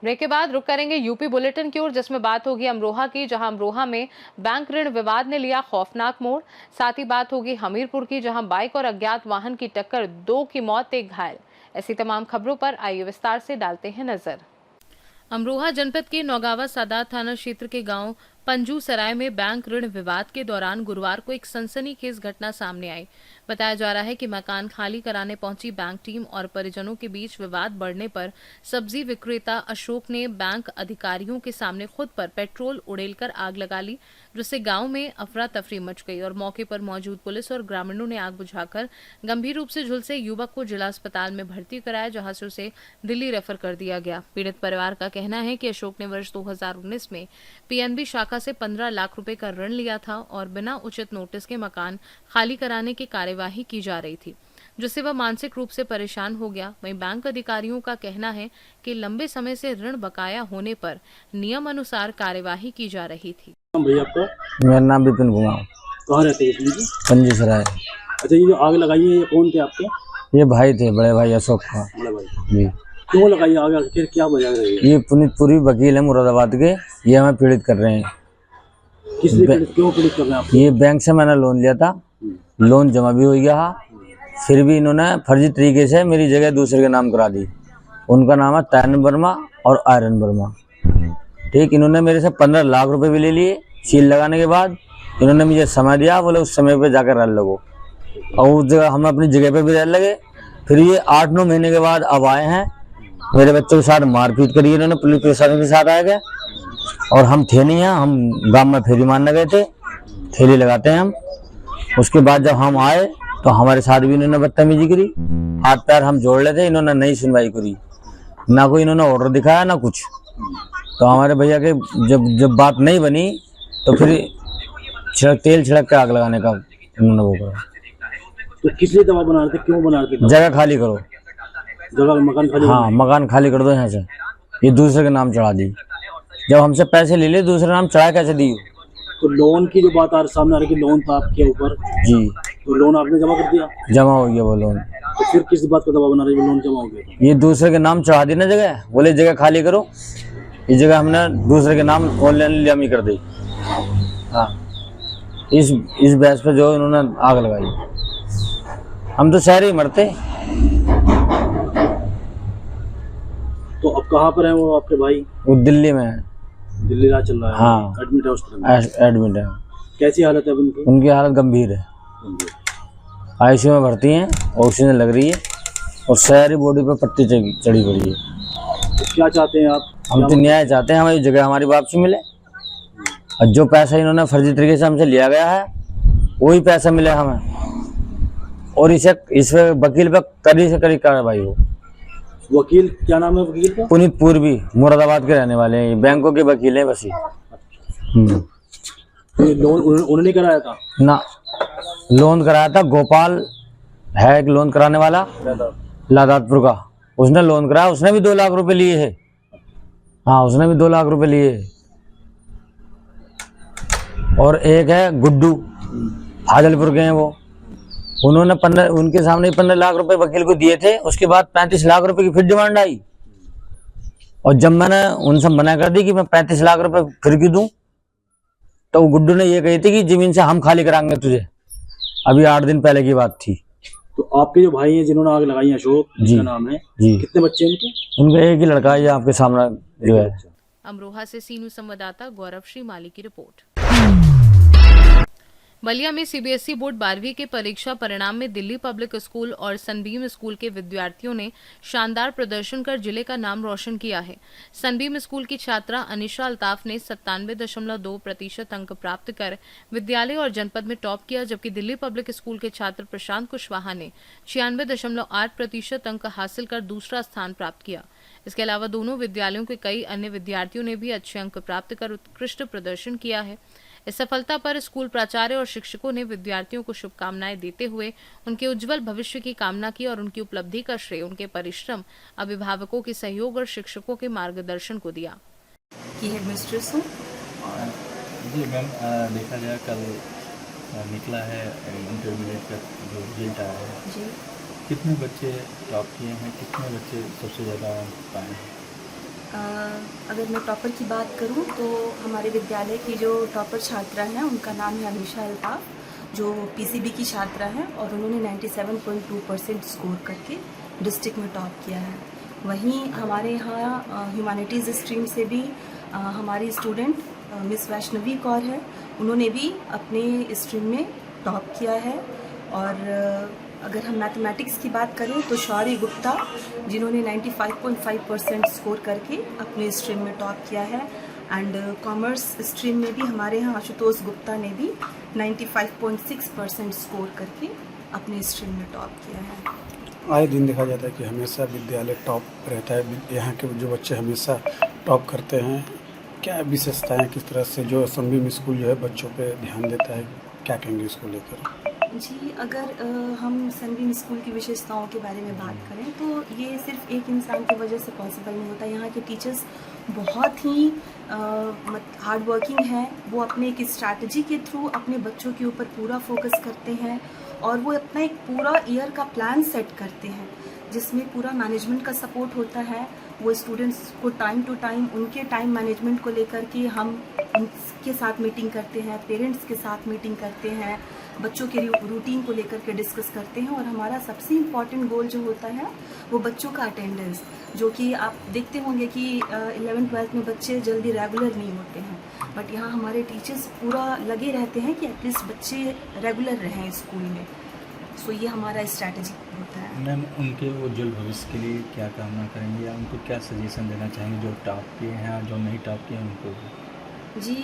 Break के बाद रुक करेंगे यूपी बुलेटिन की ओर, जिसमें बात होगी अमरोहा की, जहां अमरोहा में बैंक ऋण विवाद ने लिया खौफनाक मोड़। साथ ही बात होगी हमीरपुर की, जहां बाइक और अज्ञात वाहन की टक्कर, 2 की मौत, 1 घायल। ऐसी तमाम खबरों पर आइए विस्तार से डालते हैं नजर। अमरोहा जनपद के नौगावा सादात थाना क्षेत्र के गांव पंजू सराय में बैंक ऋण विवाद के दौरान गुरुवार को एक सनसनीखेज घटना सामने आई। बताया जा रहा है कि मकान खाली कराने पहुंची बैंक टीम और परिजनों के बीच विवाद बढ़ने पर सब्जी विक्रेता अशोक ने बैंक अधिकारियों के सामने खुद पर पेट्रोल उड़ेलकर आग लगा ली, जिससे गांव में अफरा तफरी मच गई और मौके पर मौजूद पुलिस और ग्रामीणों ने आग बुझाकर गंभीर रूप से झुलसे युवक को जिला अस्पताल में भर्ती कराया, जहां से उसे दिल्ली रेफर कर दिया गया। पीड़ित परिवार का कहना है कि अशोक ने वर्ष 2019 में पीएनबी शाखा से 15 लाख रुपए का ऋण लिया था और बिना उचित नोटिस के मकान खाली कराने की कार्यवाही की जा रही थी, जिससे वह मानसिक रूप से परेशान हो गया। वहीं बैंक अधिकारियों का कहना है कि लंबे समय से ऋण बकाया होने पर नियम अनुसार कार्यवाही की जा रही थी। भैया आपका? मेरा नाम विपिन कुमार। कहाँ रहते हैं? पंजी सराय। अच्छा, ये जो आग लगाई है ये कौन थे आपके? ये भाई थे, बड़े भाई अशोक का। बड़े भाई जी। क्यों लगाई आग? फिर क्या वजह रही है? ये पुनीतपुरी वकील है मुरादाबाद के, ये हमें पीड़ित कर रहे हैं। किस लिए क्यों पीड़ित कर रहे हैं आप? ये बैंक से मैंने लोन लिया था, लोन जमा भी हो गया, फिर भी इन्होंने फर्जी तरीके से मेरी जगह दूसरे के नाम करा दी। उनका नाम है तैन वर्मा और आयरन वर्मा। ठीक, इन्होंने मेरे से 15 लाख रुपए भी ले लिए। सील लगाने के बाद इन्होंने मुझे समय दिया, बोले उस समय पे जाकर रह लगो, और उस जगह हम अपनी जगह पे भी रह लगे। फिर ये 8-9 महीने के बाद अब आए हैं, मेरे बच्चों के साथ मारपीट करी इन्होंने, पुलिस प्रशासन के साथ आए गए और हम थे नहीं हैं, हम गांव में फेरी मारने गए थे, ठेली लगाते हैं हम। उसके बाद जब हम आए तो हमारे साथ भी इन्होंने बदतमीजी करी, हाथ पैर हम जोड़ लेते, इन्होंने नहीं सुनवाई करी, ना कोई इन्होंने ऑर्डर दिखाया ना कुछ। तो हमारे भैया के जब बात नहीं बनी तो फिर तेल छिड़क के आग लगाने का इन्होंने वो करा। तो किस लिए दबाव बना रहे थे? क्यों बना रहे थे? जगह खाली करो, जगह मकान खाली। हाँ, मकान खाली कर दो यहाँ से। ये दूसरे के नाम चढ़ा दी, जब हमसे पैसे ले लिए दूसरे नाम चढ़ा कैसे दी? तो लोन की जो बात सामने आ रही है कि लोन था आपके ऊपर जी, तो लोन आपने जमा कर दिया? जमा हो गया वो लोन। तो फिर किस बात का दबाव बना रही है? लोन जमा हो गया, ये दूसरे के नाम चढ़ा दी ना जगह, बोले जगह खाली करो, ये जगह हमने दूसरे के नाम ऑनलाइन लियामी कर दी। हाँ, इस बहस पे जो इन्होंने आग लगाई, हम तो शहर ही मरते। तो अब कहाँ पर है वो आपके भाई? वो दिल्ली में है। दिल्ली इलाज चल रहा है? हाँ, एडमिट है हॉस्पिटल में? एडमिट है। कैसी हालत है उनकी? उनकी हालत गंभीर है, आईसीयू में भर्ती हैं, ऑक्सीजन लग रही है और सारी बॉडी पे पट्टी चढ़ी पड़ी है। तो क्या चाहते हैं आप? हम तो न्याय चाहते हैं, हमारी जगह हमारी वापसी मिले, और जो पैसा इन्होंने फर्जी तरीके से हमसे लिया गया है वही पैसा मिले हमें, और इस वकील पे कड़ी से कड़ी कार्रवाई हो। वकील क्या नाम है वकील का? पुनीतपुर भी मुरादाबाद के रहने वाले हैं, बैंकों के वकील हैं बस ही। तो लोन उन्होंने कराया था ना? लोन कराया था, गोपाल है एक लोन कराने वाला लादातपुर का, उसने लोन कराया, उसने भी 2 लाख रुपए लिए है। हाँ, उसने भी 2 लाख रुपए लिए है। और एक है गुड्डू, हाजलपुर के हैं वो, उन्होंने उनके सामने 15 लाख रुपए वकील को दिए थे। उसके बाद 35 लाख रुपए की फिर डिमांड आई, और जब मैंने उनसे मना कर दी कि मैं 35 लाख रुपए फिर क्यों दूं, तो गुड्डू ने ये कही थी कि जमीन से हम खाली कराएंगे तुझे। अभी 8 दिन पहले की बात थी। तो आपके जो भाई हैं जिन्होंने आग लगाई है, अशोक जिसका नाम है जी, कितने बच्चे हैं उनके? उनका एक ही लड़का है, आपके सामने जो है। अमरोहा से सीनू संवाददाता गौरव श्रीमाली की रिपोर्ट। बलिया में सीबीएसई बोर्ड 12वीं के परीक्षा परिणाम में दिल्ली पब्लिक स्कूल और सनबीम स्कूल के विद्यार्थियों ने शानदार प्रदर्शन कर जिले का नाम रोशन किया है। सनबीम स्कूल की छात्रा अनिशा अल्ताफ ने 97.2% अंक प्राप्त कर विद्यालय और जनपद में टॉप किया, जबकि दिल्ली पब्लिक स्कूल के छात्र प्रशांत कुशवाहा ने 96.8% अंक हासिल कर दूसरा स्थान प्राप्त किया। इसके अलावा दोनों विद्यालयों के कई अन्य विद्यार्थियों ने भी अच्छे अंक प्राप्त कर उत्कृष्ट प्रदर्शन किया है। इस सफलता पर स्कूल प्राचार्य और शिक्षकों ने विद्यार्थियों को शुभकामनाएं देते हुए उनके उज्जवल भविष्य की कामना की और उनकी उपलब्धि का श्रेय उनके परिश्रम, अभिभावकों के सहयोग और शिक्षकों के मार्गदर्शन को दिया। की हेडमिस्ट्रेस हूँ और जी मैम, देखा गया कल निकला है इंटरमीडिएट का जो रिजल्ट आया है। जी कितने बच्चे टॉप किए हैं, कितने बच्चे सबसे ज़्यादा पाए हैं? अगर मैं टॉपर की बात करूं तो हमारे विद्यालय की जो टॉपर छात्रा हैं उनका नाम है अमीशा अल्ताफ, जो पीसीबी की छात्रा हैं और उन्होंने 97.2% स्कोर करके डिस्ट्रिक्ट में टॉप किया है। वहीं हमारे यहाँ ह्यूमैनिटीज़ स्ट्रीम से भी हमारी स्टूडेंट मिस वैष्णवी कौर है, उन्होंने भी अपने स्ट्रीम में टॉप किया है। और अगर हम मैथमेटिक्स की बात करें तो शौर्य गुप्ता, जिन्होंने 95.5% स्कोर करके अपने स्ट्रीम में टॉप किया है। एंड कॉमर्स स्ट्रीम में भी हमारे यहाँ आशुतोष गुप्ता ने भी 95.6% स्कोर करके अपने स्ट्रीम में टॉप किया है। आए दिन देखा जाता है कि हमेशा विद्यालय टॉप रहता है, यहाँ के जो बच्चे हमेशा टॉप करते हैं। क्या विशेषताएं, किस तरह से जो सनबीम स्कूल जो है बच्चों पे ध्यान देता है, क्या कहेंगे इसको लेकर? जी, अगर हम सनबीम स्कूल की विशेषताओं के बारे में बात करें तो ये सिर्फ एक इंसान की वजह से पॉसिबल नहीं होता। यहाँ के टीचर्स बहुत ही हार्ड वर्किंग हैं, वो अपने एक स्ट्रैटेजी के थ्रू अपने बच्चों के ऊपर पूरा फोकस करते हैं और वो अपना एक पूरा ईयर का प्लान सेट करते हैं जिसमें पूरा मैनेजमेंट का सपोर्ट होता है। वो स्टूडेंट्स को टाइम टू टाइम उनके टाइम मैनेजमेंट को लेकर के हम उनके साथ मीटिंग करते हैं, पेरेंट्स के साथ मीटिंग करते हैं, बच्चों के रूटीन को लेकर के डिस्कस करते हैं। और हमारा सबसे इम्पॉर्टेंट गोल जो होता है वो बच्चों का अटेंडेंस, जो कि आप देखते होंगे कि 11th-12th में बच्चे जल्दी रेगुलर नहीं होते हैं, बट यहाँ हमारे टीचर्स पूरा लगे रहते हैं कि एटलीस्ट बच्चे रेगुलर रहें स्कूल में। सो ये हमारा स्ट्रैटेजी होता है। मैम, उनके उज्जवल भविष्य के लिए क्या कामना करेंगे या उनको क्या सजेशन देना चाहेंगे जो टॉप किए हैं और जो नहीं टॉप किए हैं उनको? जी,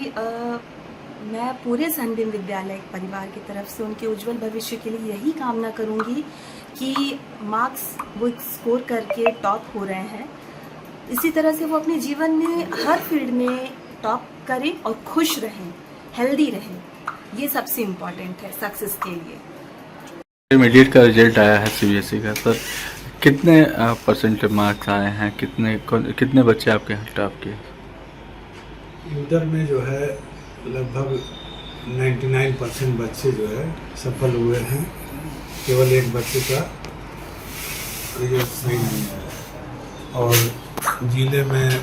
मैं पूरे सनबीम विद्यालय परिवार की तरफ से उनके उज्जवल भविष्य के लिए यही कामना करूंगी कि मार्क्स वो स्कोर करके टॉप हो रहे हैं, इसी तरह से वो अपने जीवन में हर फील्ड में टॉप करें और खुश रहें, हेल्दी रहें। ये सबसे इम्पॉर्टेंट है सक्सेस के लिए। इंटरमीडिएट का रिजल्ट आया है सीबीएसई का, सर कितने परसेंट मार्क्स आए हैं, कितने बच्चे आपके यहाँ टॉप किए? इंटर में जो है लगभग 99% बच्चे जो है सफल हुए हैं। केवल एक बच्चे का रिजल्ट सही नहीं आया। और जिले में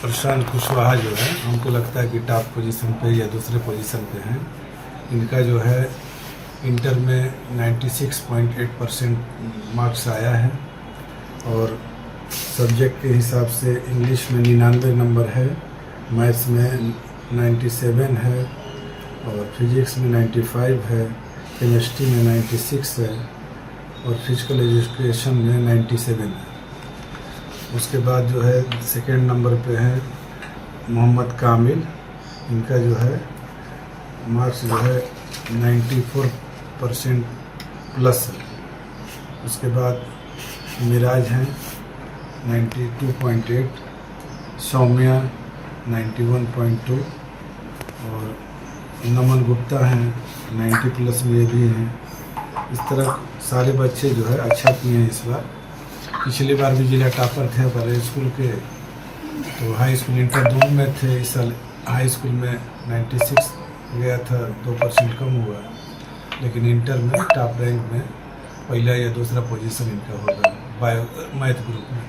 प्रशांत कुशवाहा जो है, हमको लगता है कि टॉप पोजीशन पे या दूसरे पोजीशन पे हैं। इनका जो है इंटर में 96.8% मार्क्स आया है और सब्जेक्ट के हिसाब से इंग्लिश में 99 नंबर है, मैथ्स में 97 है और फिजिक्स में 95 है, केमिस्ट्री में 96 है और फिजिकल एजुकेशन में 97 है। उसके बाद जो है सेकेंड नंबर पे है मोहम्मद कामिल, इनका जो है मार्क्स जो है 94% प्लस है। उसके बाद मिराज हैं 92.8, सौम्या 91.2 और नमन गुप्ता हैं 90 प्लस में भी हैं। इस तरह सारे बच्चे जो है अच्छा किए हैं इस बार। पिछली बार भी जिला टॉपर थे पर स्कूल के, तो हाई स्कूल इंटर दोनों में थे। इस साल हाई स्कूल में 96 गया था, 2% कम हुआ, लेकिन इंटर में टॉप रैंक में पहला या दूसरा पोजीशन इनका होगा बायो मैथ ग्रुप में।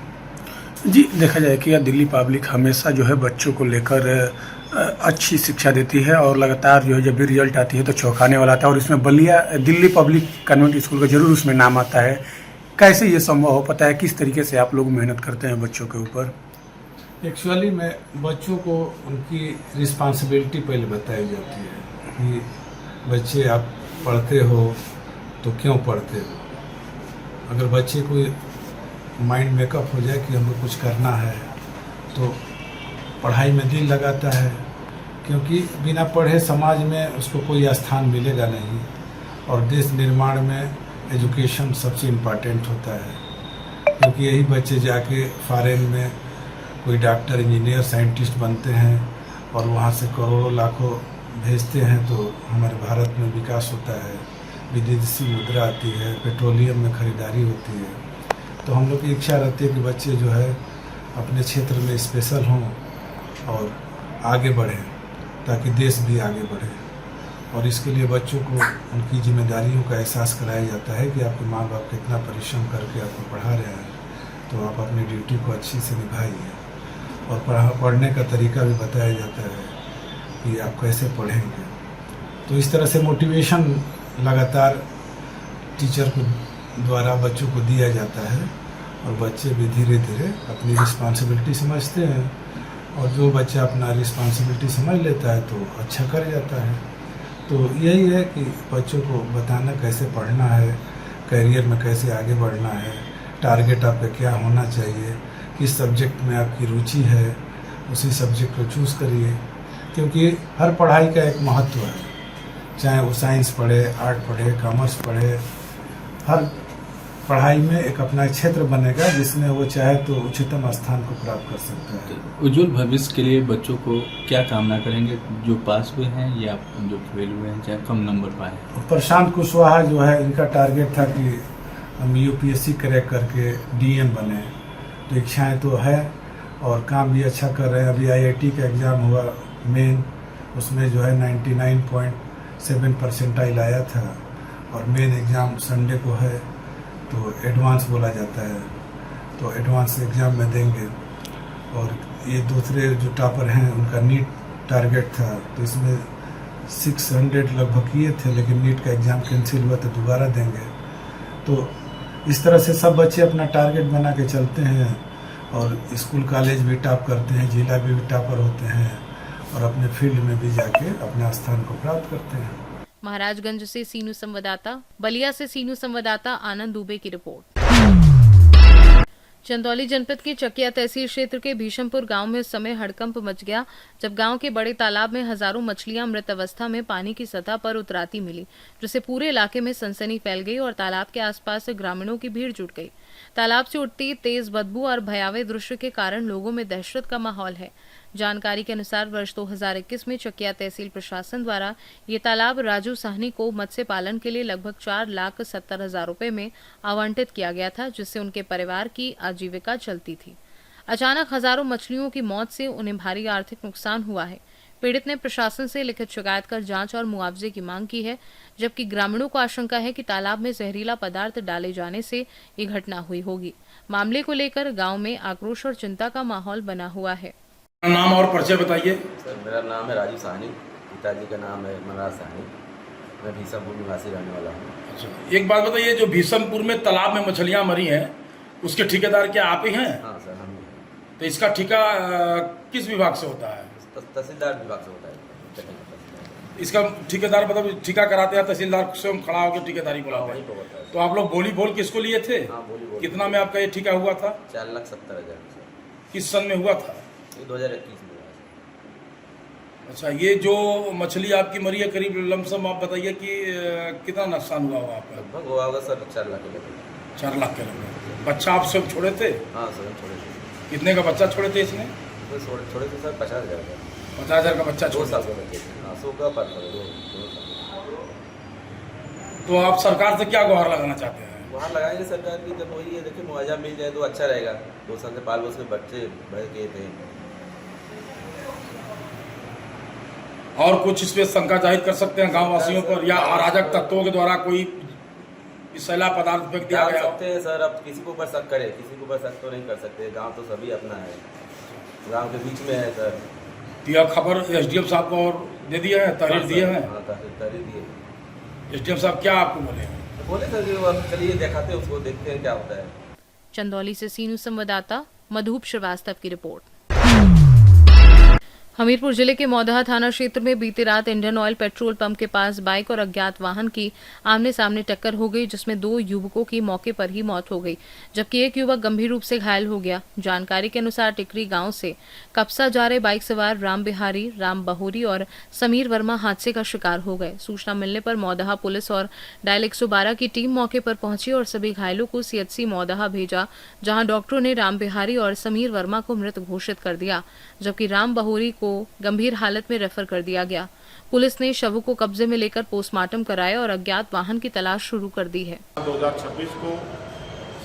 जी, देखा जाए कि दिल्ली पब्लिक हमेशा जो है बच्चों को लेकर अच्छी शिक्षा देती है और लगातार जो है जब भी रिजल्ट आती है तो चौंकाने वाला आता है और इसमें Ballia Delhi public convent school का जरूर उसमें नाम आता है। कैसे ये संभव हो पाता है, किस तरीके से आप लोग मेहनत करते हैं बच्चों के ऊपर? एक्चुअली में बच्चों को उनकी रिस्पांसिबिलिटी पहले बताई जाती है कि बच्चे आप पढ़ते हो तो क्यों पढ़ते हो। अगर बच्चे को माइंड मेकअप हो जाए कि हमें कुछ करना है तो पढ़ाई में दिल लगाता है, क्योंकि बिना पढ़े समाज में उसको कोई स्थान मिलेगा नहीं और देश निर्माण में एजुकेशन सबसे इम्पॉर्टेंट होता है। क्योंकि यही बच्चे जाके फॉरेन में कोई डॉक्टर, इंजीनियर, साइंटिस्ट बनते हैं और वहाँ से करोड़ों लाखों भेजते हैं तो हमारे भारत में विकास होता है, विदेशी मुद्रा आती है, पेट्रोलियम में खरीदारी होती है। तो हम लोग की इच्छा रहती है कि बच्चे जो है अपने क्षेत्र में स्पेशल हों और आगे बढ़ें ताकि देश भी आगे बढ़े। और इसके लिए बच्चों को उनकी जिम्मेदारियों का एहसास कराया जाता है कि आपके माँ बाप कितना परिश्रम करके आपको पढ़ा रहे हैं, तो आप अपनी ड्यूटी को अच्छी से निभाइए। और पढ़ने का तरीका भी बताया जाता है कि आप कैसे पढ़ेंगे। तो इस तरह से मोटिवेशन लगातार टीचर को द्वारा बच्चों को दिया जाता है और बच्चे भी धीरे धीरे अपनी रिस्पॉन्सिबिलिटी समझते हैं। और जो बच्चा अपना रिस्पॉन्सिबिलिटी समझ लेता है तो अच्छा कर जाता है। तो यही है कि बच्चों को बताना कैसे पढ़ना है, करियर में कैसे आगे बढ़ना है, टारगेट आपका क्या होना चाहिए, किस सब्जेक्ट में आपकी रुचि है, उसी सब्जेक्ट को चूज़ करिए। क्योंकि हर पढ़ाई का एक महत्व है, चाहे वो साइंस पढ़े, आर्ट पढ़े, कॉमर्स पढ़े, हर पढ़ाई में एक अपना क्षेत्र बनेगा जिसमें वो चाहे तो उच्चतम स्थान को प्राप्त कर सकता है। उज्जवल भविष्य के लिए बच्चों को क्या कामना करेंगे, जो पास हुए हैं या जो फेल हुए हैं, चाहे कम नंबर पाए? प्रशांत कुशवाहा जो है, इनका टारगेट था कि हम यूपीएससी क्रैक करके डीएम बने। तो इच्छाएं तो है और काम भी अच्छा कर रहे हैं। अभी आईआईटी का एग्ज़ाम हुआ मेन, उसमें जो है 99.7 परसेंटाइल आया था। और मेन एग्ज़ाम संडे को है, तो एडवांस बोला जाता है, तो एडवांस एग्ज़ाम में देंगे। और ये दूसरे जो टॉपर हैं उनका नीट टारगेट था, तो इसमें 600 लगभग किए थे, लेकिन नीट का एग्ज़ाम कैंसिल हुआ तो दोबारा देंगे। तो इस तरह से सब बच्चे अपना टारगेट बना के चलते हैं और स्कूल कॉलेज भी टॉप करते हैं, जिला भी टॉपर होते हैं और अपने फील्ड में भी जाके अपने स्थान को प्राप्त करते हैं। महाराजगंज से सीनू संवाददाता, बलिया से सीनू संवाददाता आनंद दुबे की रिपोर्ट। चंदौली जनपद के चकिया तहसील क्षेत्र के भीषमपुर गांव में उस समय हड़कंप मच गया जब गांव के बड़े तालाब में हजारों मछलियां मृत अवस्था में पानी की सतह पर उतराती मिली, जिससे पूरे इलाके में सनसनी फैल गई और तालाब के आसपास ग्रामीणों की भीड़ जुट गई। तालाब से उठती तेज बदबू और भयावह दृश्य के कारण लोगों में दहशत का माहौल है। जानकारी के अनुसार वर्ष 2021 में चकिया तहसील प्रशासन द्वारा ये तालाब राजू साहनी को मत्स्य पालन के लिए लगभग 4,70,000 रुपए में आवंटित किया गया था, जिससे उनके परिवार की आजीविका चलती थी। अचानक हजारों मछलियों की मौत से उन्हें भारी आर्थिक नुकसान हुआ है। पीड़ित ने प्रशासन से लिखित शिकायत कर जांच और मुआवजे की मांग की है, जबकि ग्रामीणों को आशंका है कि तालाब में जहरीला पदार्थ डाले जाने से ये घटना हुई होगी। मामले को लेकर गांव में आक्रोश और चिंता का माहौल बना हुआ है। नाम और परिचय बताइए। सर, मेरा नाम है राजू साहनी, पिताजी का नाम है मनराज साहनी। मैं भीषमपुर निवासी रहने वाला हूँ। अच्छा, एक बात बताइए, जो भीषमपुर में तालाब में मछलियाँ मरी हैं उसके ठेकेदार क्या आप ही हैं? हाँ सर, हम ही हैं। तो इसका ठेका किस विभाग से होता है? तहसीलदार विभाग से होता है। इसका ठेकेदार मतलब ठेका कराते हैं, तहसीलदार स्वयं खड़ा होकर ठेकेदारी बोलाते वहीं पर होता है। हैं। तो आप लोग बोली बोल किसको लिए थे? हाँ, बोली बोल। कितना में आपका ये ठेका हुआ था? 4,70,000। किस सन में हुआ था? 2021 में हुआ है। अच्छा, ये जो मछली आपकी मरी है करीब लमसम आप बताइए कि कितना नुकसान हुआ होगा आपका? लगभग हुआ होगा सर 4 लाख के लगभग। 4 लाख के लगभग। बच्चा आप सब छोड़े थे? हाँ सर, छोड़े थे। कितने का बच्चा छोड़े थे इसमें? छोड़े थे सर 50,000 का। 50,000 का बच्चा 2 छोड़े साल थे। का बच्चे थे। हाँ, 100 का पर 2 साल। तो आप सरकार से क्या गुहार लगाना चाहते हैं? वहाँ लगाएंगे सरकार की, जब वही है, देखिए मुआवजा मिल जाए तो अच्छा रहेगा। 2 साल से पाल उसके बच्चे बढ़ गए थे। और कुछ इस पे शंका जाहिर कर सकते हैं गांव वासियों पर, या अराजक तत्वों के द्वारा कोई विषैला पदार्थ फेंक दिया डाल गया? सकते हैं सर, अब किसी के ऊपर शक करे, किसी के ऊपर शक तो नहीं कर सकते। गांव तो सभी अपना है, गांव के बीच में है सर। यह खबर एसडीएम साहब को और दे दिया है, तहरीर दिए हैं? हाँ, तहरीर दिए। एसडीएम साहब क्या आपको बोले हैं? बोले सर कि अब चलिए दिखाते हैं उसको, देखते हैं क्या होता है। चंदौली से सीनू संवाददाता मधुप श्रीवास्तव की रिपोर्ट। हमीरपुर जिले के मौदहा थाना क्षेत्र में बीती रात इंडियन ऑयल पेट्रोल पंप के पास बाइक और अज्ञात वाहन की आमने सामने टक्कर हो गई, जिसमें 2 युवकों की मौके पर ही मौत हो गई, जबकि एक युवक गंभीर रूप से घायल हो गया। जानकारी के अनुसार टिकरी गांव से कपसा जा रहे बाइक सवार राम बिहारी, राम बहोरी और समीर वर्मा हादसे का शिकार हो गए। सूचना मिलने पर मौदहा पुलिस और डायल 112 की टीम मौके पर पहुंची और सभी घायलों को सीएचसी मौदहा भेजा, जहां डॉक्टरों ने राम बिहारी और समीर वर्मा को मृत घोषित कर दिया, जबकि राम बहोरी को गंभीर हालत में रेफर कर दिया गया। पुलिस ने शवों को कब्जे में लेकर पोस्टमार्टम कराया और अज्ञात वाहन की तलाश शुरू कर दी है। 2026 को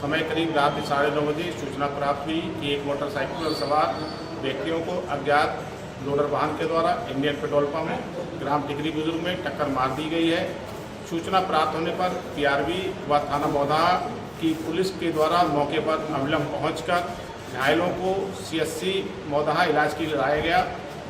समय करीब रात 9:30 बजे सूचना प्राप्त हुई कि एक मोटरसाइकिल पर सवार व्यक्तियों को अज्ञात लोडर वाहन के द्वारा इंडियन पेट्रोल पंप ग्राम टिकरी बुजुर्ग में टक्कर मार दी गई है। सूचना प्राप्त होने पर पीआरबी व थाना मौदाहा की पुलिस के द्वारा मौके पर अविलंब पहुंचकर घायलों को सीएससी मौदाहा इलाज के लिए लाया गया,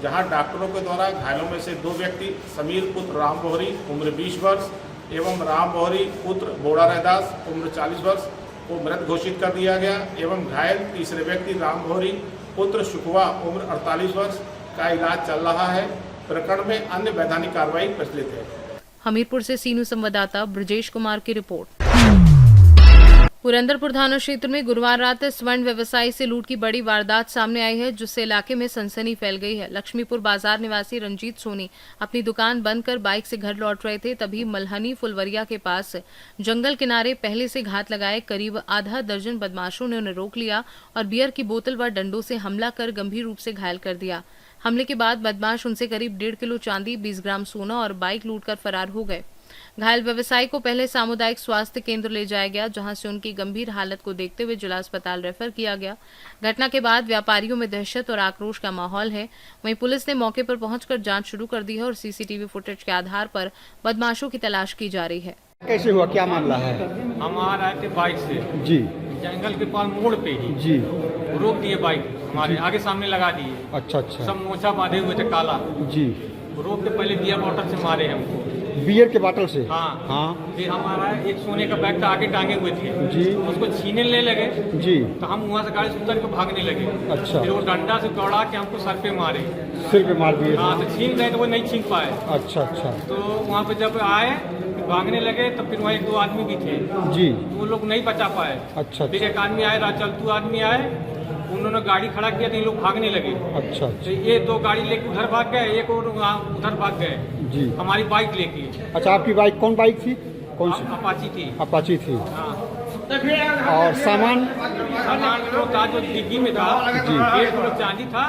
जहां डॉक्टरों के द्वारा घायलों में से 2 व्यक्ति समीर पुत्र राम बोहरी उम्र 20 वर्ष एवं राम बोहरी पुत्र बोड़ा रहदास उम्र 40 वर्ष को मृत घोषित कर दिया गया एवं घायल तीसरे व्यक्ति राम बोहरी पुत्र शुकवा उम्र 48 वर्ष का इलाज चल रहा है। प्रकरण में अन्य वैधानिक कार्रवाई प्रचलित है। हमीरपुर से सीनू संवाददाता ब्रजेश कुमार की रिपोर्ट। पुरंदरपुर थाना क्षेत्र में गुरुवार रात स्वर्ण व्यवसायी से लूट की बड़ी वारदात सामने आई है, जिससे इलाके में सनसनी फैल गई है। लक्ष्मीपुर बाजार निवासी रंजीत सोनी अपनी दुकान बंद कर बाइक से घर लौट रहे थे, तभी मलहनी फुलवरिया के पास जंगल किनारे पहले से घात लगाए करीब आधा दर्जन बदमाशों ने उन्हें रोक लिया और बियर की बोतल व डंडों से हमला कर गंभीर रूप से घायल कर दिया। हमले के बाद बदमाश उनसे करीब 1.5 किलो चांदी, 20 ग्राम सोना और बाइक लूटकर फरार हो गए। घायल व्यवसायी को पहले सामुदायिक स्वास्थ्य केंद्र ले जाया गया, जहां से उनकी गंभीर हालत को देखते हुए जिला अस्पताल रेफर किया गया। घटना के बाद व्यापारियों में दहशत और आक्रोश का माहौल है। वहीं पुलिस ने मौके पर पहुंचकर जांच शुरू कर दी है और सीसीटीवी फुटेज के आधार पर बदमाशों की तलाश की जा रही है। कैसे हुआ, क्या मामला है? हम आ रहे थे बाइक से जी, जंगल के पास मोड़ पे ही जी, रोक दिए बाइक, हमारे आगे सामने लगा दिए। अच्छा अच्छा, सब मोचा बांधे हुए थे काला। जी, रोक के पहले बियर बॉटल से मारे हमको। बियर के बोतल से? हाँ हाँ। फिर हमारा एक सोने का बैग था, आगे टांगे हुए थे जी, उसको छीनने लगे जी, तो हम वहाँ से गाड़ी से उतर के भागने लगे। अच्छा। फिर वो डंडा से दौड़ा के हमको सर पे मारे। सिर पे मार दिए? हाँ, तो छीन गए तो वो नहीं छीन पाए। अच्छा अच्छा। तो वहाँ पे जब आए भागने लगे तो फिर वहाँ 1-2 आदमी भी थे जी, तो वो लोग नहीं बचा पाए। अच्छा। फिर एक आदमी आए, चलतू आदमी आए, उन्होंने गाड़ी खड़ा किया तो ये लोग भागने लगे। अच्छा तो ये 2 गाड़ी लेके उधर भाग गए, एक और उधर भाग गए जी, हमारी बाइक लेके। अच्छा, आपकी बाइक कौन बाइक थी? कौन सी? अपाची थी। अपाची थी। हाँ। और सामान जो था जो डिग्गी में था, 1.5 किलो चांदी था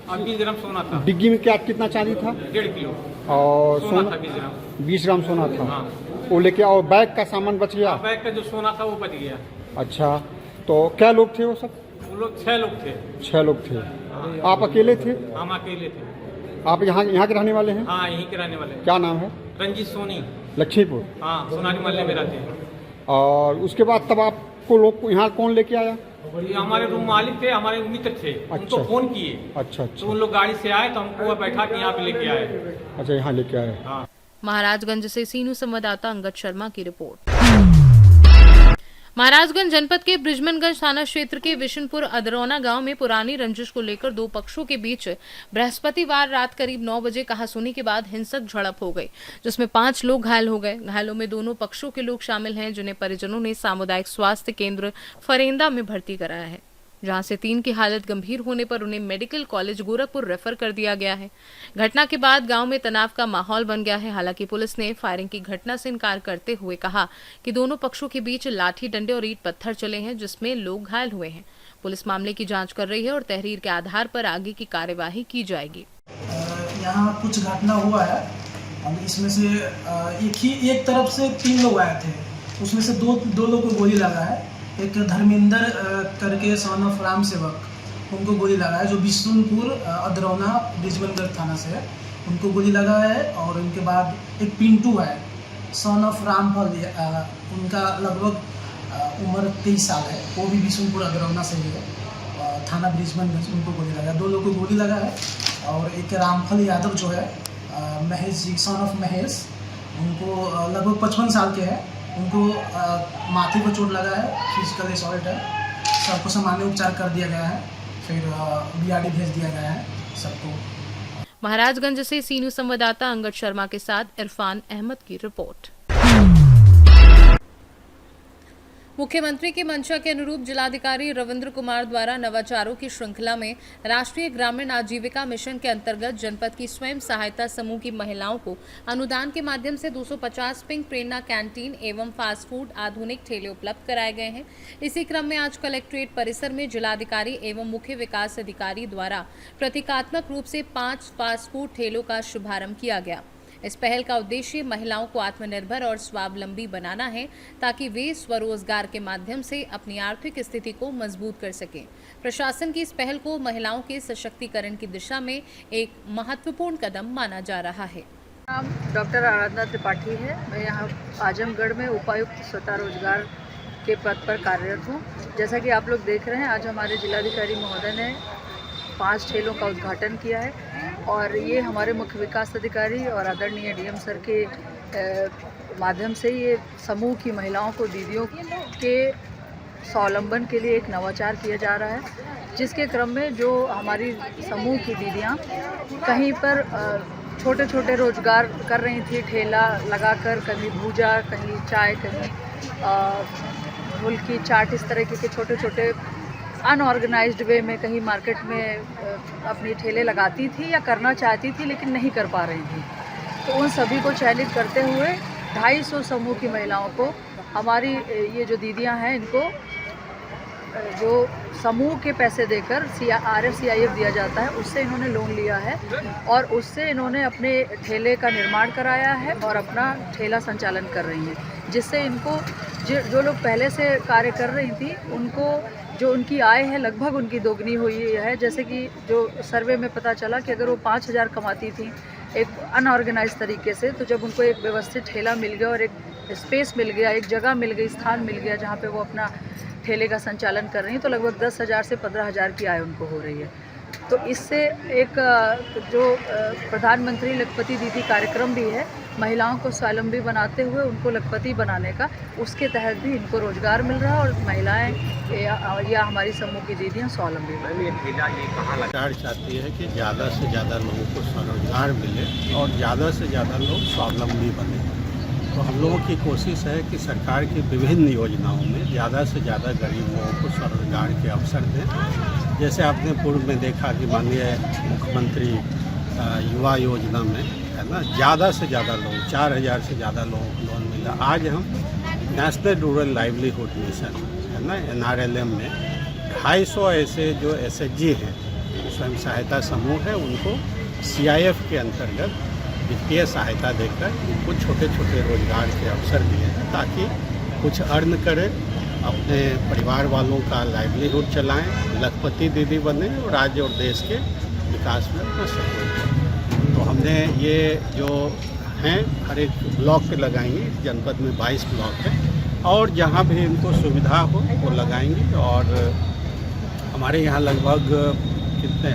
और 20 ग्राम सोना था। डिग्गी में क्या, कितना चांदी था? 1.5 किलो और सोना था, 20 ग्राम। 20 ग्राम सोना था। हाँ। वो लेके, और बैग का सामान बच गया? बैग का जो सोना था वो बच गया। अच्छा, तो क्या लोग थे वो सब? वो लोग 6 लोग थे। 6 लोग थे। आप अकेले थे? हम अकेले थे। आप यहाँ के रहने वाले हैं? हाँ, यहीं के रहने वाले। क्या नाम है? रंजीत सोनी। लक्ष्मीपुर? हाँ, सोनारी मोहल्ले में रहते हैं। और उसके बाद तब आपको लोग यहाँ कौन लेके आया? ये हमारे रूम मालिक थे, हमारे मित्र थे। अच्छा। उनको फोन किए। अच्छा अच्छा। तो उन लोग गाड़ी से आए तो हमको बैठा के यहाँ पे लेके आए। अच्छा, यहाँ लेके आए। हाँ। महाराजगंज से सीनू संवाददाता अंगद शर्मा की रिपोर्ट। महाराजगंज जनपद के बृजमनगंज थाना क्षेत्र के विशनपुर अदरौना गांव में पुरानी रंजिश को लेकर 2 पक्षों के बीच बृहस्पतिवार रात करीब 9 बजे कहासुनी के बाद हिंसक झड़प हो गई, जिसमें 5 लोग घायल हो गए। घायलों में दोनों पक्षों के लोग शामिल हैं, जिन्हें परिजनों ने सामुदायिक स्वास्थ्य केंद्र फरेंदा में भर्ती कराया है, जहां से 3 की हालत गंभीर होने पर उन्हें मेडिकल कॉलेज गोरखपुर रेफर कर दिया गया है। घटना के बाद गांव में तनाव का माहौल बन गया है। हालांकि पुलिस ने फायरिंग की घटना से इनकार करते हुए कहा कि दोनों पक्षों के बीच लाठी डंडे और ईंट पत्थर चले हैं, जिसमें लोग घायल हुए हैं। पुलिस मामले की जांच कर रही है और तहरीर के आधार पर आगे की कार्यवाही की जाएगी। यहाँ कुछ घटना हुआ है, इसमें से एक तरफ से 3 लोग आए थे, उसमें से दो लोग को गोली लगा है। एक धर्मेंद्र करके सन ऑफ राम सेवक, उनको गोली लगा है, जो बिशुनपुर अदरौना बृजमनगंज थाना से है, उनको गोली लगा है। और उनके बाद एक पिंटू है, सन ऑफ रामफल, उनका लगभग उम्र 23 साल है, वो भी बिशुनपुर अदरौना से ही है, थाना बृजमनगंज, उनको गोली लगा है। 2 लोगों को गोली लगा है। और एक रामफल यादव जो है, महेश जी, सन ऑफ महेश, उनको लगभग 55 साल के हैं, उनको माथे पर चोट लगा है, फिजिकल असॉल्ट है। सबको सामान्य उपचार कर दिया गया है, फिर बीआरडी भेज दिया गया है सबको। महाराजगंज से सीनू संवाददाता अंगद शर्मा के साथ इरफान अहमद की रिपोर्ट। मुख्यमंत्री की मंशा के अनुरूप जिलाधिकारी रविंद्र कुमार द्वारा नवाचारों की श्रृंखला में राष्ट्रीय ग्रामीण आजीविका मिशन के अंतर्गत जनपद की स्वयं सहायता समूह की महिलाओं को अनुदान के माध्यम से 250 पिंक प्रेरणा कैंटीन एवं फास्ट फूड आधुनिक ठेले उपलब्ध कराए गए हैं। इसी क्रम में आज कलेक्ट्रेट परिसर में जिलाधिकारी एवं मुख्य विकास अधिकारी द्वारा प्रतीकात्मक रूप से 5 फास्ट फूड ठेलों का शुभारंभ किया गया। इस पहल का उद्देश्य महिलाओं को आत्मनिर्भर और स्वावलंबी बनाना है ताकि वे स्वरोजगार के माध्यम से अपनी आर्थिक स्थिति को मजबूत कर सकें। प्रशासन की इस पहल को महिलाओं के सशक्तिकरण की दिशा में एक महत्वपूर्ण कदम माना जा रहा है। नाम डॉक्टर आराधना त्रिपाठी है। मैं यहाँ आजमगढ़ में उपायुक्त स्वतः रोजगार के पद पर कार्यरत हूँ। जैसा कि आप लोग देख रहे हैं, आज हमारे जिलाधिकारी महोदय ने 5 ठेलों का उद्घाटन किया है और ये हमारे मुख्य विकास अधिकारी और आदरणीय डीएम सर के माध्यम से ये समूह की महिलाओं को, दीदियों के स्वावलंबन के लिए एक नवाचार किया जा रहा है, जिसके क्रम में जो हमारी समूह की दीदियाँ कहीं पर छोटे छोटे रोजगार कर रही थी, ठेला लगाकर, कहीं भूजा, कहीं चाय, कहीं फुल्की चाट, इस तरह के छोटे छोटे अनऑर्गेनाइज्ड वे में कहीं मार्केट में अपनी ठेले लगाती थी या करना चाहती थी लेकिन नहीं कर पा रही थी। तो उन सभी को चयनित करते हुए 250 समूह की महिलाओं को, हमारी ये जो दीदियां हैं, इनको जो समूह के पैसे देकर RFCIF दिया जाता है, उससे इन्होंने लोन लिया है और उससे इन्होंने अपने ठेले का निर्माण कराया है और अपना ठेला संचालन कर रही हैं, जिससे इनको जो लोग पहले से कार्य कर रही थी, उनको जो उनकी आय है लगभग उनकी दोगुनी हुई है। जैसे कि जो सर्वे में पता चला कि अगर वो 5,000 कमाती थी एक अनऑर्गेनाइज तरीके से, तो जब उनको एक व्यवस्थित ठेला मिल गया और एक स्पेस मिल गया, एक जगह मिल गई, स्थान मिल गया जहाँ पे वो अपना ठेले का संचालन कर रही हैं, तो लगभग 10,000 से 15,000 की आय उनको हो रही है। तो इससे एक जो प्रधानमंत्री लखपति दीदी कार्यक्रम भी है, महिलाओं को स्वावलंबी बनाते हुए उनको लखपति बनाने का, उसके तहत भी इनको रोजगार मिल रहा है और महिलाएं या हमारी समूह की दीदियां स्वावलंबी बने। सरकार चाहती है कि ज़्यादा से ज़्यादा लोगों को स्वरोजगार मिले और ज़्यादा से ज़्यादा लोग स्वावलंबी बने। तो हम लोगों की कोशिश है कि सरकार की विभिन्न योजनाओं में ज़्यादा से ज़्यादा गरीब लोगों को स्वरोजगार के अवसर दें। जैसे आपने पूर्व में देखा कि माननीय मुख्यमंत्री युवा योजना में, है ना, ज़्यादा से ज़्यादा लोग, 4,000 से ज़्यादा लोगों को लोन मिला। आज हम नेशनल रूरल लाइवलीहुड मिशन, है ना, NRLM में 250 ऐसे जो SHG हैं, स्वयं सहायता समूह है, उनको CIF के अंतर्गत वित्तीय सहायता देकर उनको छोटे छोटे रोजगार के अवसर दिए हैं, ताकि कुछ अर्न करें, अपने परिवार वालों का लाइवलीहुड चलाएं, लखपति दीदी बने और राज्य और देश के विकास में अपना सहयोग। तो हमने ये जो हैं हर एक ब्लॉक पे लगाएंगे। जनपद में 22 ब्लॉक है और जहाँ भी इनको सुविधा हो वो लगाएंगे। और हमारे यहाँ लगभग कितने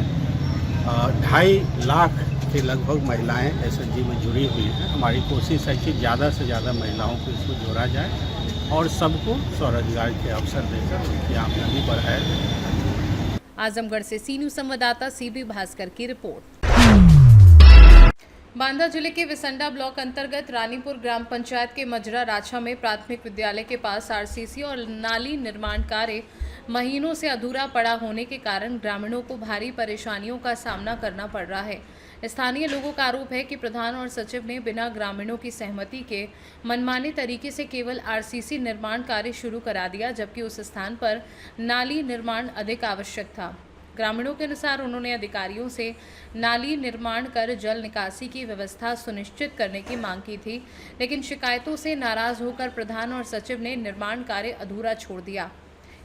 2.5 लाख के लगभग महिलाएं SHG में जुड़ी हुई हैं। हमारी कोशिश है कि ज़्यादा से ज़्यादा महिलाओं को इसमें जोड़ा जाए और सबको स्वरोजगार के अवसर देकर उनकी आमदनी बढ़ाया जाए। आजमगढ़ से सी न्यूज़ संवाददाता CB भास्कर की रिपोर्ट। बांदा जिले के विसंडा ब्लॉक अंतर्गत रानीपुर ग्राम पंचायत के मजरा राछा में प्राथमिक विद्यालय के पास RCC और नाली निर्माण कार्य महीनों से अधूरा पड़ा होने के कारण ग्रामीणों को भारी परेशानियों का सामना करना पड़ रहा है। स्थानीय लोगों का आरोप है कि प्रधान और सचिव ने बिना ग्रामीणों की सहमति के मनमाने तरीके से केवल RCC निर्माण कार्य शुरू करा दिया, जबकि उस स्थान पर नाली निर्माण अधिक आवश्यक था। ग्रामीणों के अनुसार उन्होंने अधिकारियों से नाली निर्माण कर जल निकासी की व्यवस्था सुनिश्चित करने की मांग की थी, लेकिन शिकायतों से नाराज होकर प्रधान और सचिव ने निर्माण कार्य अधूरा छोड़ दिया।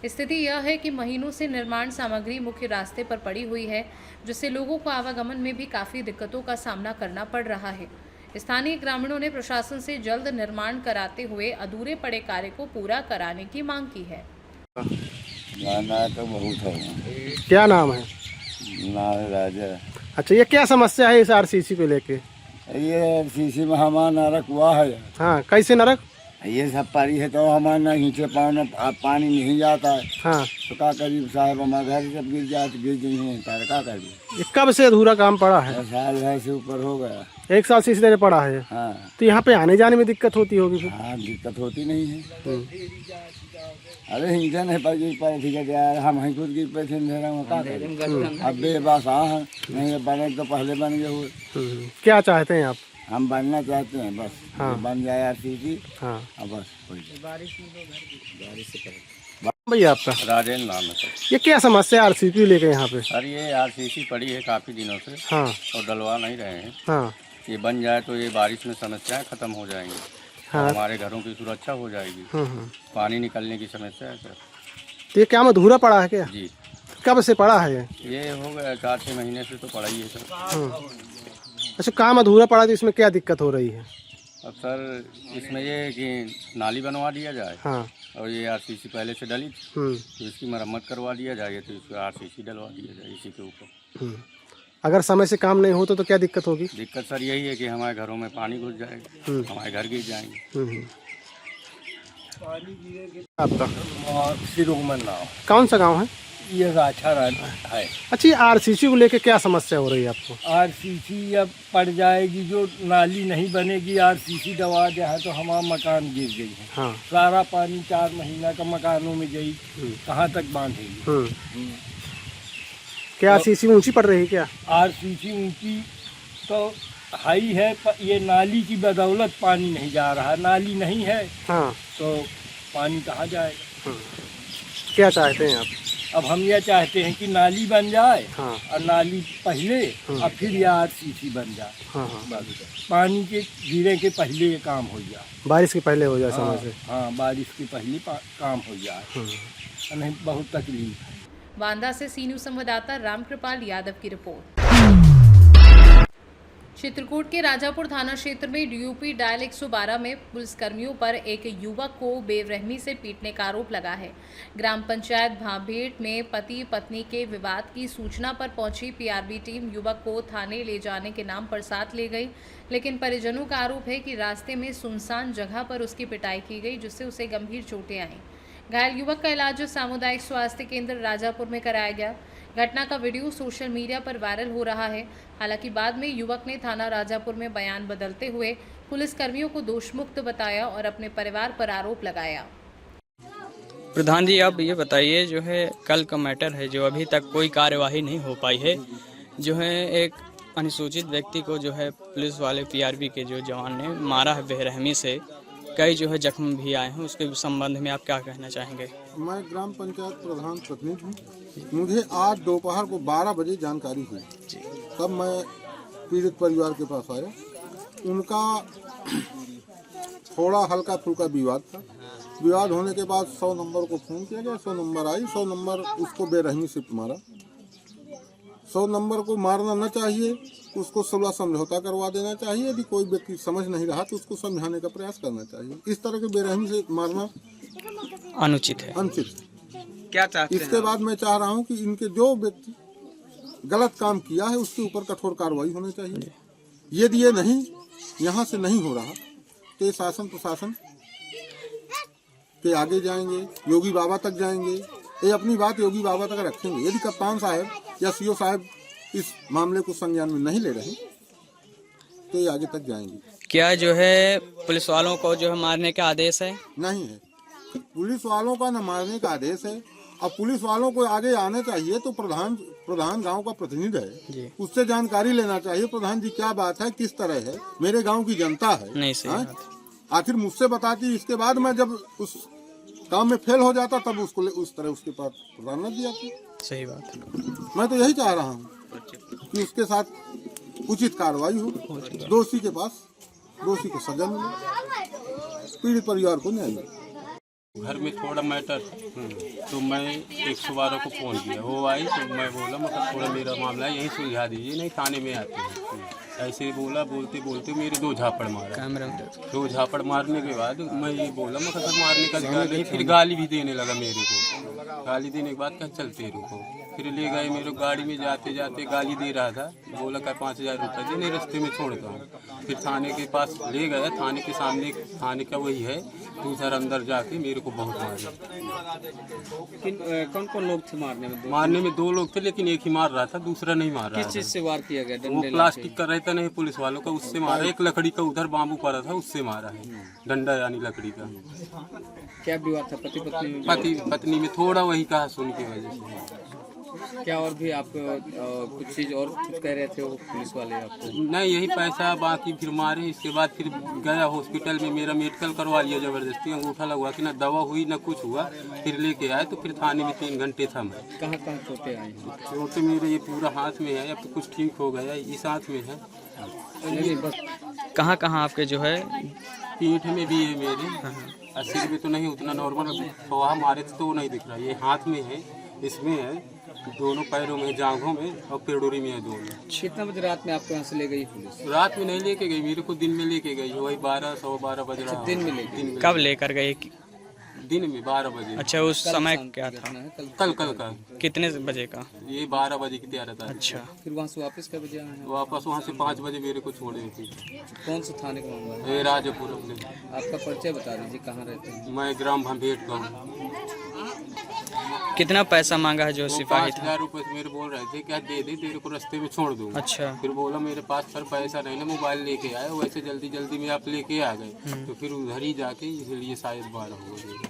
स्थिति यह है कि महीनों से निर्माण सामग्री मुख्य रास्ते पर पड़ी हुई है, जिससे लोगों को आवागमन में भी काफ़ी दिक्कतों का सामना करना पड़ रहा है। स्थानीय ग्रामीणों ने प्रशासन से जल्द निर्माण कराते हुए अधूरे पड़े कार्य को पूरा कराने की मांग की है। गाना तो बहुत है। क्या नाम है? नाम राजा। अच्छा, ये क्या समस्या है इस RCC को लेके? ये RCC में हमारा नरक हुआ है। हाँ, कैसे नरक? ये सब पारी है तो हमारे ना नीचे पानी नहीं जाता है। हाँ, तो क्या करीब साहब हमारे घर सब गिर जाए, गिर गई है, क्या करिए? ये कब से अधूरा काम पड़ा है? साल भर से ऊपर हो गया। 1 साल से इस तरह पड़ा है। हाँ। तो यहाँ पे आने जाने में दिक्कत होती होगी? हाँ, दिक्कत होती नहीं है। अरे इंजन है पर गिर पाए, ठीक है यार, हम ही खुद गिर पे थे, क्या करें? अब बेबस नहीं बने तो पहले बन गए हुए। क्या चाहते हैं आप? हम बनना चाहते हैं, बस। हाँ। बन जाए RCC। हाँ, बस। भैया आपका? राजेंद्र नाम है सर। ये क्या समस्या RCC लेके यहाँ पे? सर ये RCC पड़ी है काफ़ी दिनों से। हाँ। और डलवा नहीं रहे हैं। हाँ। ये बन जाए तो ये बारिश में समस्याएं खत्म हो जाएंगी। हाँ। हमारे घरों की सुरक्षा हो जाएगी। पानी निकलने की समस्या है सर। तो ये काम अधूरा पड़ा है क्या? जी। कब से पड़ा है ये हो गया 4-6 महीने से तो पड़ा ही है सर। अच्छा, काम अधूरा पड़ा तो इसमें क्या दिक्कत हो रही है? अब सर इसमें ये है कि नाली बनवा दिया जाए। हाँ। और ये आरसीसी पहले से डली थी, तो इसकी मरम्मत करवा दिया जाए, तो इसको आरसीसी डलवा दिया जाए इसी के ऊपर। अगर समय से काम नहीं हो तो क्या दिक्कत होगी? दिक्कत सर यही है कि हमारे घरों में पानी घुस जाएगा, हमारे घर गिर जाएंगे। आपका सिरुमन नाव। कौन सा गांव है? ये गाछा है। अच्छा, ये आरसीसी को लेके क्या समस्या हो रही है आपको? आरसीसी अब पड़ जाएगी, जो नाली नहीं बनेगी, आरसीसी दबा दिया है तो हमारा मकान गिर गई है। हाँ। सारा पानी 4 महीना का मकानों में गई, कहाँ तक बांधेगी? क्या आरसीसी ऊंची पड़ रही है क्या? आरसीसी ऊंची तो हाई है, ये नाली की बदौलत पानी नहीं जा रहा। नाली नहीं है। हाँ। तो पानी कहाँ जाएगा? क्या चाहते हैं आप? अब हम ये चाहते हैं कि नाली बन जाए। हाँ। और नाली पहले और फिर ये आरसीसी बन जाए। हाँ। पानी के गिरे के पहले ये काम हो जाए, बारिश के पहले हो जाए। हाँ, समय से। हाँ, बारिश के पहले काम हो जाए। नहीं, बहुत तकलीफ है। बांदा से सी न्यूज़ संवाददाता रामकृपाल यादव की रिपोर्ट। चित्रकूट के राजापुर थाना क्षेत्र में डीयूपी डायल 112 में पुलिसकर्मियों पर एक युवक को बेरहमी से पीटने का आरोप लगा है। ग्राम पंचायत भाभेट में पति पत्नी के विवाद की सूचना पर पहुंची पीआरबी टीम युवक को थाने ले जाने के नाम पर साथ ले गई, लेकिन परिजनों का आरोप है कि रास्ते में सुनसान जगह पर उसकी पिटाई की गई, जिससे उसे गंभीर चोटें आईं। घायल युवक का इलाज सामुदायिक स्वास्थ्य केंद्र राजापुर में कराया गया। घटना का वीडियो सोशल मीडिया पर वायरल हो रहा है। हालांकि बाद में युवक ने थाना राजापुर में बयान बदलते हुए पुलिसकर्मियों को दोषमुक्त बताया और अपने परिवार पर आरोप लगाया। प्रधान जी, आप ये बताइए, जो है कल का मैटर है, जो अभी तक कोई कार्यवाही नहीं हो पाई है, जो है एक अनुसूचित व्यक्ति को जो है पुलिस वाले पीआरबी के जो जवान ने मारा है बेरहमी से, कई जो है जख्म भी आए हैं, उसके संबंध में आप क्या कहना चाहेंगे? मैं ग्राम पंचायत प्रधान प्रतिनिधि हूँ। मुझे आज दोपहर को 12 बजे जानकारी हुई, तब मैं पीड़ित परिवार के पास आया। उनका थोड़ा हल्का फुल्का विवाद था। विवाद होने के बाद 100 नंबर को फ़ोन किया गया। 100 नंबर आई, 100 नंबर उसको बेरहमी से मारा। 100 नंबर को मारना न चाहिए, उसको सुलह समझौता करवा देना चाहिए। यदि कोई व्यक्ति समझ नहीं रहा तो उसको समझाने का प्रयास करना चाहिए। इस तरह के बेरहमी से मारना अनुचित है। अनुचित। क्या चाहते हैं? इसके बाद मैं चाह रहा हूं कि इनके जो व्यक्ति गलत काम किया है उसके ऊपर कठोर कार्रवाई होनी चाहिए। यदि ये नहीं, यहाँ से नहीं हो रहा तो ये शासन प्रशासन के आगे जाएंगे, योगी बाबा तक जाएंगे। ये अपनी बात योगी बाबा तक रखेंगे। यदि कप्तान साहब या सीओ साहब इस मामले को संज्ञान में नहीं ले रहे तो ये आगे तक जाएंगे। क्या जो है पुलिस वालों को जो है मारने का आदेश है? नहीं है, पुलिस वालों का न मारने का आदेश है। अब पुलिस वालों को आगे आना चाहिए तो प्रधान गांव का प्रतिनिधि है, उससे जानकारी लेना चाहिए। प्रधान जी क्या बात है, किस तरह है, मेरे गांव की जनता है। नहीं सही। आखिर मुझसे बताती, इसके बाद मैं जब उस काम में फेल हो जाता तब उसको उस तरह उसके पास प्रधान न दिया। सही बात है। मैं तो यही चाह रहा हूँ कि उसके साथ उचित कार्रवाई हो, दोषी के पास दोषी को सजा मिले, पीड़ित परिवार को न्याय मिले। घर में थोड़ा मैटर तो मैं 112 को फ़ोन किया, वो आई तो मैं बोला मतलब थोड़ा मेरा मामला है, यहीं सुलझा दीजिए, नहीं थाने में आते हैं। ऐसे बोला, बोलते बोलते मेरे 2 झापड़ मारा। 2 झापड़ मारने के बाद मैं ये बोला मतलब मारने का अधिकार नहीं, फिर गाली भी देने लगा मेरे को। गाली देने के बाद क्या चलते रुको, फिर ले गए मेरे गाड़ी में, जाते जाते गाली दे रहा था। बोला क्या 5000 रुपये दे, नहीं रास्ते में छोड़ता हूँ। फिर थाने के पास ले गया, थाने के सामने थाने का वही है, तो उधर अंदर जाके मेरे को बहुत मारे। कौन कौन लोग थे मारने में? मारने में 2 लोग थे, लेकिन एक ही मार रहा था, दूसरा नहीं मार रहा था। किस चीज से वार किया गया? वो प्लास्टिक का रहता नहीं पुलिस वालों का, उससे मारा। एक लकड़ी का उधर बाम्बू पड़ा था, उससे मारा है, डंडा यानी लकड़ी का। क्या विवाद था? पति पत्नी में थोड़ा वही कहा सुन की वजह से। क्या और भी आप कुछ चीज और कुछ कह रहे थे वो पुलिस वाले आपको? नहीं, यही पैसा बाकी फिर मारे। इसके बाद फिर गया हॉस्पिटल में, मेरा मेडिकल करवा लिया जबरदस्ती, अंगूठा लगवा कि ना दवा हुई ना कुछ हुआ। फिर लेके आए तो फिर थाने में 3 घंटे था मैं। कहाँ चोटें आई? चोटें मेरे ये पूरा हाथ में है, अब तो कुछ ठीक हो गया, इस हाथ में है। कहाँ कहाँ आपके जो है? पीठ में भी है मेरे, और सिर में तो नहीं, उतना नॉर्मल वहाँ मारे थे तो वो नहीं दिख रहा। ये हाथ में है, इसमें है, दोनों पैरों में, जांघों में और पेड़ोरी में है दोनों। कितना बजे रात में आपको यहाँ से ले गई पुलिस? रात में नहीं लेके गई, मेरे को दिन में लेके गई, वही 12 बज रहा। दिन में लेके? कब लेकर गए? दिन में 12 बजे। अच्छा, उस समय क्या था? कल का। कितने बजे का? ये 12 बजे की तैयार था। अच्छा, फिर वहाँ से वापस कब बजे आए हैं? वापस वहाँ से 5 बजे मेरे को छोड़े थी। कौन से थाने का मामला है? राजपुरम में। आपका परिचय बता दीजिए, कहाँ रहते हैं? मैं ग्राम भंभेट का हूँ। कितना पैसा मांगा है जो सिपाही था? 5000 रुपये मेरे बोल रहे थे, क्या दे दे, तेरे को रास्ते में छोड़ दूँ। अच्छा, फिर बोला मेरे पास सर पैसा नहीं ना, मोबाइल लेके आए, वैसे जल्दी में आप लेके आ गए, तो फिर उधर ही जाके इसलिए शायद 12 हो गए।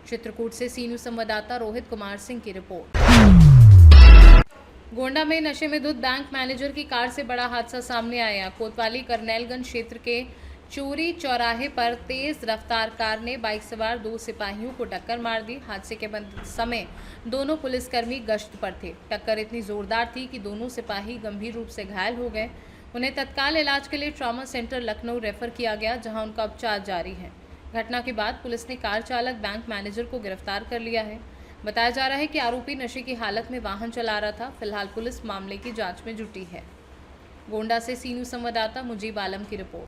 चित्रकूट से सी न्यूज़ संवाददाता रोहित कुमार सिंह की रिपोर्ट। गोंडा में नशे में धुत बैंक मैनेजर की कार से बड़ा हादसा सामने आया। कोतवाली करनैलगंज क्षेत्र के चोरी चौराहे पर तेज रफ्तार कार ने बाइक सवार 2 सिपाहियों को टक्कर मार दी। हादसे के समय दोनों पुलिसकर्मी गश्त पर थे। टक्कर इतनी जोरदार थी कि दोनों सिपाही गंभीर रूप से घायल हो गए। उन्हें तत्काल इलाज के लिए ट्रॉमा सेंटर लखनऊ रेफर किया गया, जहां उनका उपचार जारी है। घटना के बाद पुलिस ने कार चालक बैंक मैनेजर को गिरफ्तार कर लिया है। बताया जा रहा है कि आरोपी नशे की हालत में वाहन चला रहा था। फिलहाल पुलिस मामले की जांच में जुटी है। गोंडा से सी न्यूज़ संवाददाता मुजीब आलम की रिपोर्ट।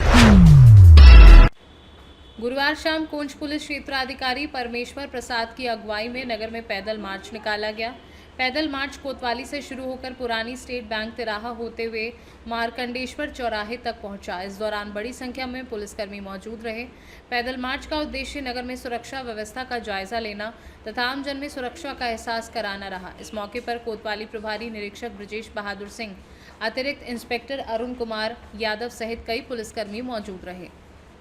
गुरुवार शाम कोंच पुलिस क्षेत्राधिकारी परमेश्वर प्रसाद की अगुवाई में नगर में पैदल मार्च निकाला गया। पैदल मार्च कोतवाली से शुरू होकर पुरानी स्टेट बैंक तिराहा होते हुए मार्कंडेश्वर चौराहे तक पहुंचा। इस दौरान बड़ी संख्या में पुलिसकर्मी मौजूद रहे। पैदल मार्च का उद्देश्य नगर में सुरक्षा व्यवस्था का जायजा लेना तथा आमजन में सुरक्षा का एहसास कराना रहा। इस मौके पर कोतवाली प्रभारी निरीक्षक ब्रजेश बहादुर सिंह, अतिरिक्त इंस्पेक्टर अरुण कुमार यादव सहित कई पुलिसकर्मी मौजूद रहे।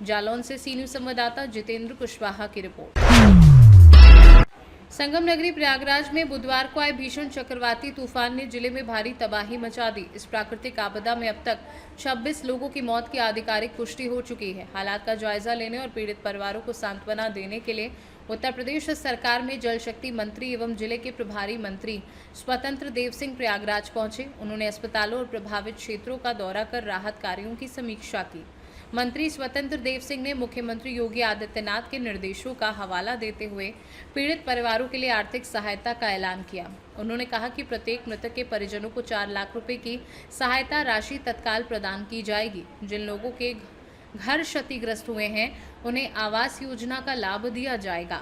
जालौन से सी न्यूज़ संवाददाता जितेंद्र कुशवाहा की रिपोर्ट। संगम नगरी प्रयागराज में बुधवार को आए भीषण चक्रवाती तूफान ने जिले में भारी तबाही मचा दी। इस प्राकृतिक आपदा में अब तक 26 लोगों की मौत की आधिकारिक पुष्टि हो चुकी है। हालात का जायजा लेने और पीड़ित परिवारों को सांत्वना देने के लिए उत्तर प्रदेश सरकार में जल शक्ति मंत्री एवं जिले के प्रभारी मंत्री स्वतंत्र देव सिंह प्रयागराज पहुंचे। उन्होंने अस्पतालों और प्रभावित क्षेत्रों का दौरा कर राहत कार्यों की समीक्षा की। मंत्री स्वतंत्र देव सिंह ने मुख्यमंत्री योगी आदित्यनाथ के निर्देशों का हवाला देते हुए पीड़ित परिवारों के लिए आर्थिक सहायता का ऐलान किया। उन्होंने कहा कि प्रत्येक मृतक के परिजनों को 4 लाख रुपए की सहायता राशि तत्काल प्रदान की जाएगी। जिन लोगों के घर क्षतिग्रस्त हुए हैं उन्हें आवास योजना का लाभ दिया जाएगा।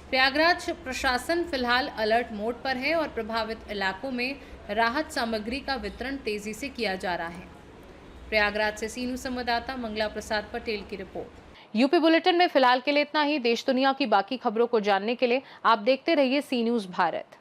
प्रयागराज प्रशासन फिलहाल अलर्ट मोड पर है और प्रभावित इलाकों में राहत सामग्री का वितरण तेजी से किया जा रहा है। प्रयागराज से सी न्यूज़ संवाददाता मंगला प्रसाद पटेल की रिपोर्ट। यूपी बुलेटिन में फिलहाल के लिए इतना ही। देश दुनिया की बाकी खबरों को जानने के लिए आप देखते रहिए सी न्यूज़ भारत।